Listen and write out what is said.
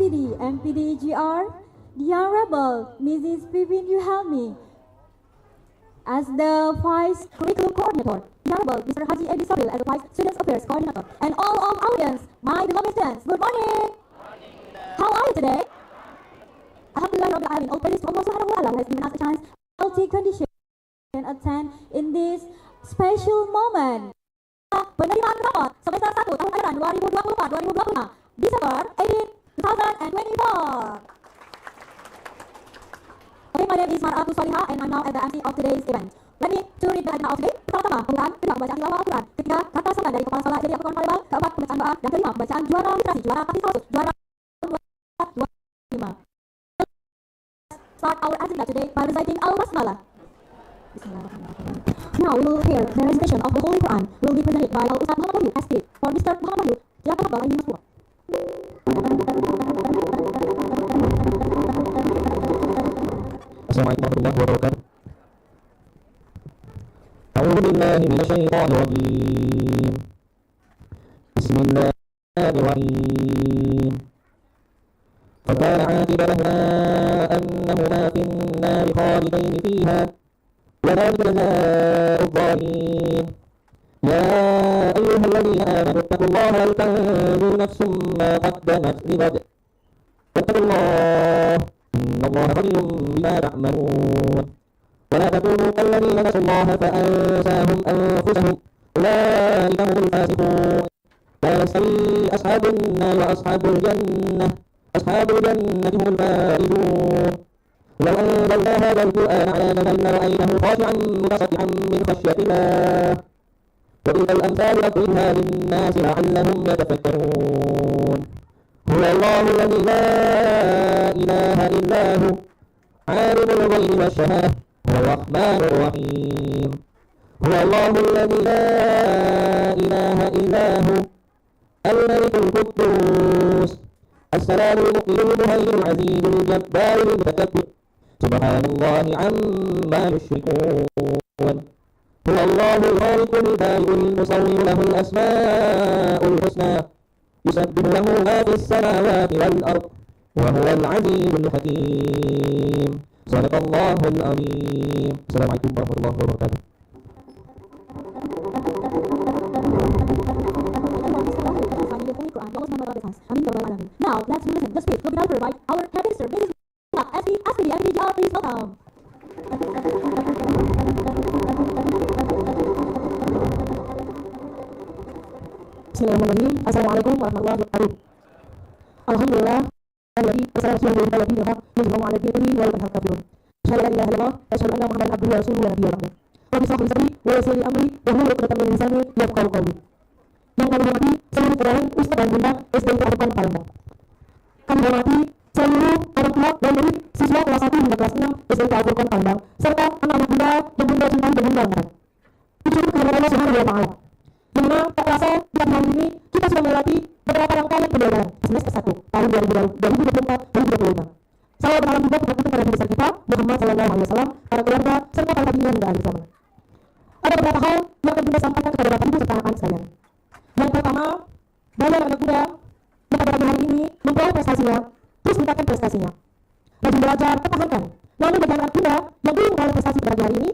SPD, MPD EGR, the Honorable Mrs. Pipin Yuhelmi. As the Vice Curriculum Coordinator, the Honorable Mr. Haji Edi Sobil as the Vice Students Affairs Coordinator, and all of audience, my beloved students, good morning! How are you today? Alhamdulillah Rabbil Alamin, all praise to Allah Subhanahu wa Ta'ala has given us a chance, healthy condition, and attend in this special moment. Penerimaan rapot semester 1 tahun ajaran 2024-2025, December 18, 2024. Okay, my name is Mar'atu Salihah and I'm now at the MC of today's event. Let me to read the agenda of today. Pertama, pembukaan, kedua, pembacaan tilawah Al-Quran, ketiga, kata sambungan dari kepala salah jadi Al-Quran Palembang, keempat, pembacaan doa, dan kelima, pembacaan juara literasi, juara kapitalis, juara 25. Start our agenda today by reciting Al-Basmalah. Now we will hear the recitation of the Holy Quran will be presented by Al-Ustaz Muhammad Wahyu ST. For Mr. Muhammad Wahyu, silakan Bapak ini masuk. Assalamualaikum warahmatullahi wabarakatuh. A'udzu billahi minasyaitonir rajim. Bismillahirrahmanirrahim. فكان عاقبتهما أنهما في النار خالدين فيها وذلك جزاء الظالمين. يا أيها الذين آمنوا اتقوا الله ولتنظر نفس ما قدمت لغد واتقوا الله إن الله خبير بما تعملون. ولا تكونوا كالذين نسوا الله فأنساهم أنفسهم أولئك هم الفاسقون. لا يستوي أصحاب النار وأصحاب الجنة أصحاب الجنة هم الفائزون. لو أنزلنا هذا القرآن على جبل لرأيته خاشعا متصدعا من خشية الله وتلك الأمثال نضربها للناس لعلهم يتفكرون. هو الله الذي لا إله إلا هو عالم الغيب والشهادة هو الرحمن الرحيم. هو الله الذي لا إله إلا هو الملك القدوس السلام المؤمن المهيمن العزيز الجبار المتكبر سبحان الله عما يشركون. هو الله الخالق البارئ المصور له الأسماء الحسنى يسبح له ما في السماوات والأرض وهو العزيز الحكيم. صدق الله العظيم. السلام عليكم ورحمة الله وبركاته. Now, let's listen. The speech will be delivered by our head minister, Mrs. SPD, please welcome. Bismillahirrahmanirrahim. Assalamualaikum warahmatullahi wabarakatuh. Alhamdulillah, alladzi arsala rasulahu bil huda wa yudhhiruhu 'ala ad-dini wa law kariha al-kafirun. Asyhadu an la ilaha illallah wa asyhadu anna Muhammadan abduhu wa rasuluhu la nabiyya ba'dahu. Rabbi shrah li sadri wa yassir li amri wahlul 'uqdatam min lisani yafqahu qawli. Yang kami hormati seluruh pegawai Ustaz dan Bunda SDN Al-Quran Palembang. Kami hormati seluruh orang tua dan murid siswa kelas 1 hingga kelas 6 SDN Al-Quran Palembang serta anak-anak Bunda dan Bunda cinta dan Bunda angkatan. Puji kepada Allah Subhanahu wa Ta'ala. Yang mana tak terasa di hari ini kita sudah melewati beberapa rangkaian pembelajaran semester 1 tahun 2024-2025. Saya berharap juga kita kepada besar kita Muhammad SAW, para keluarga serta para tabi'in hingga akhir zaman. Ada beberapa hal yang akan kita sampaikan kepada Bapak Ibu serta anak-anak sekalian. Yang pertama, banyak anak muda yang pada pagi hari ini memperoleh prestasinya, terus meningkatkan prestasinya. Rajin belajar, pertahankan. Namun bagi anak muda yang belum memperoleh prestasi pada pagi hari ini,